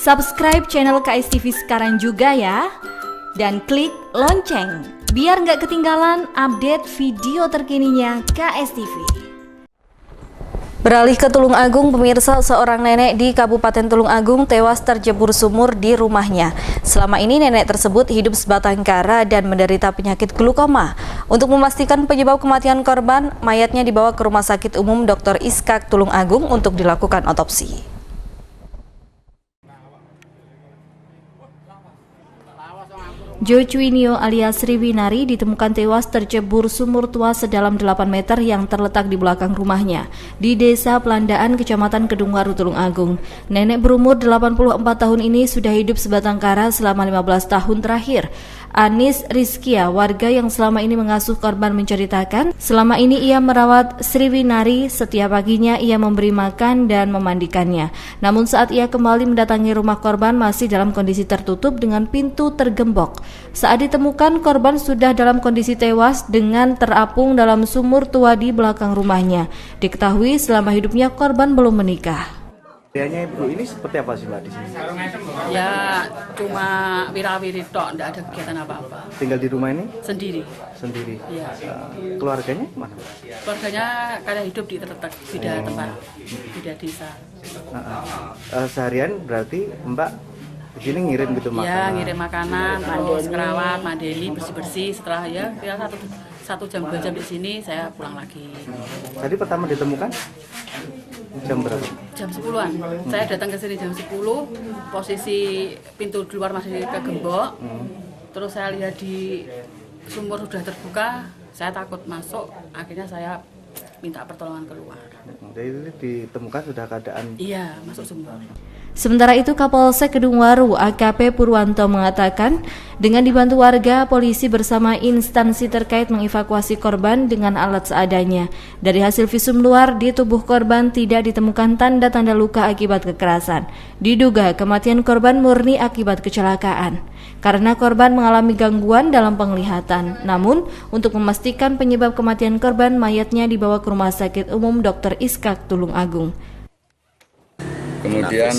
Subscribe channel KSTV sekarang juga ya. Dan klik lonceng biar nggak ketinggalan update video terkininya KSTV. Beralih ke Tulung Agung, pemirsa, seorang nenek di Kabupaten Tulung Agung tewas terjebur sumur di rumahnya. Selama ini nenek tersebut hidup sebatang kara dan menderita penyakit glukoma. Untuk memastikan penyebab kematian korban, mayatnya dibawa ke Rumah Sakit Umum Dr. Iskak Tulung Agung untuk dilakukan otopsi. Jo Cuinio alias Sriwinari ditemukan tewas tercebur sumur tua sedalam 8 meter yang terletak di belakang rumahnya di Desa Pelandaan, Kecamatan Kedungwaru, Tulung Agung. Nenek berumur 84 tahun ini sudah hidup sebatang kara selama 15 tahun terakhir. Anis Rizkia, warga yang selama ini mengasuh korban, menceritakan selama ini ia merawat Sriwinari. Setiap paginya ia memberi makan dan memandikannya. Namun saat ia kembali mendatangi rumah korban masih dalam kondisi tertutup dengan pintu tergembok. Saat ditemukan, korban sudah dalam kondisi tewas dengan terapung dalam sumur tua di belakang rumahnya. Diketahui selama hidupnya korban belum menikah. Biayanya ibu ini seperti apa sih Mbak di sini? Ya cuma wirawiri tok, enggak ada kegiatan apa-apa. Tinggal di rumah ini? Sendiri. Sendiri. Ya. Keluarganya mana? Keluarganya kadang hidup di terletak beda tempat, beda desa. Seharian berarti Mbak di sini ngirim gitu makanan? Ya ngirim makanan, terus kerawat, mandeli, bersih-bersih. Setelah ya satu jam 2 jam di sini saya pulang lagi. Tadi pertama ditemukan jam berapa? Jam 10-an. Saya datang ke sini jam 10, posisi pintu keluar masih kegembok. Terus saya lihat di sumur sudah terbuka, saya takut masuk, akhirnya saya minta pertolongan keluar. Jadi ditemukan sudah keadaan? Iya, masuk sumur. Sementara itu, Kapolsek Kedungwaru AKP Purwanto mengatakan dengan dibantu warga, polisi bersama instansi terkait mengevakuasi korban dengan alat seadanya. Dari hasil visum luar, di tubuh korban tidak ditemukan tanda-tanda luka akibat kekerasan. Diduga kematian korban murni akibat kecelakaan karena korban mengalami gangguan dalam penglihatan. Namun, untuk memastikan penyebab kematian korban, mayatnya dibawa ke Rumah Sakit Umum Dr. Iskak Tulung Agung. Kemudian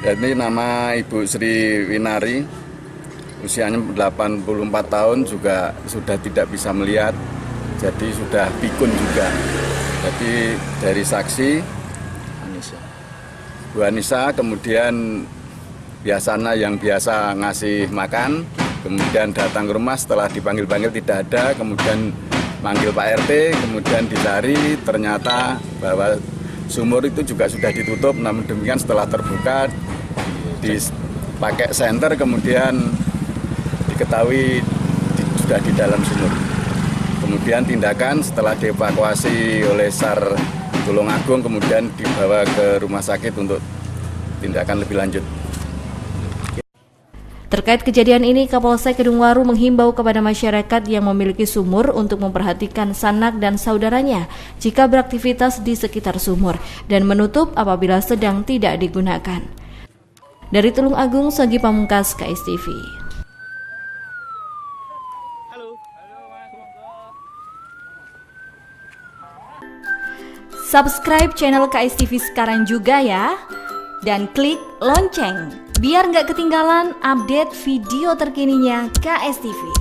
ini nama Ibu Sriwinari, usianya 84 tahun, juga sudah tidak bisa melihat, jadi sudah pikun juga. Jadi dari saksi Bu Anissa, kemudian biasanya yang biasa ngasih makan, kemudian datang ke rumah, setelah dipanggil-panggil tidak ada, kemudian manggil Pak RT, kemudian dicari, ternyata bahwa sumur itu juga sudah ditutup. Namun demikian setelah terbuka dipakai senter, kemudian diketahui sudah di dalam sumur. Kemudian tindakan setelah dievakuasi oleh SAR Tulung Agung, kemudian dibawa ke rumah sakit untuk tindakan lebih lanjut. Terkait kejadian ini, Kapolsek Kedungwaru menghimbau kepada masyarakat yang memiliki sumur untuk memperhatikan sanak dan saudaranya jika beraktivitas di sekitar sumur dan menutup apabila sedang tidak digunakan. Dari Tulung Agung, Sogi Pamungkas, KSTV. Subscribe channel KSTV sekarang juga ya, dan klik lonceng biar nggak ketinggalan update video terkininya KSTV.